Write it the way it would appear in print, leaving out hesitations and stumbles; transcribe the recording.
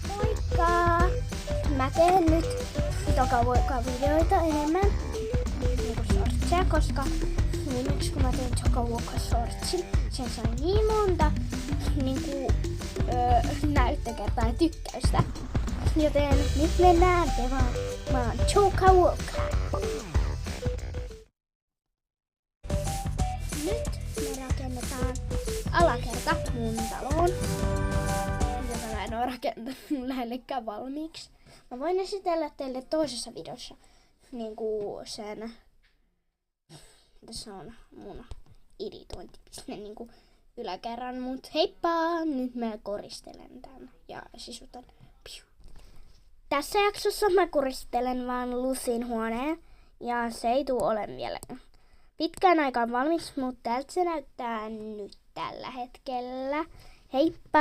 Moikka! Mä teen nyt videoita enemmän niinku shortseja, koska viimeksi kun mä tein Tokavuokka shortsin, sen sai niin monta niinku, näyttökertaa ja tykkäystä. Joten nyt mennään devaamaan Tokavuokkaa. Nyt me rakennetaan alakerta mun taloon, jota mä en oo rakentanut lähellekään valmiiksi. Mä voin esitellä teille toisessa videossa niinku sen, tässä on mun editointipiste niinku yläkerran, mut heippa! Nyt mä koristelen tän ja sisutan. Piu. Tässä jaksossa mä koristelen vaan Lucyn huoneen ja se ei tuu ole vielä pitkään aikaan valmis, mutta tältä se näyttää nyt tällä hetkellä. Heippa!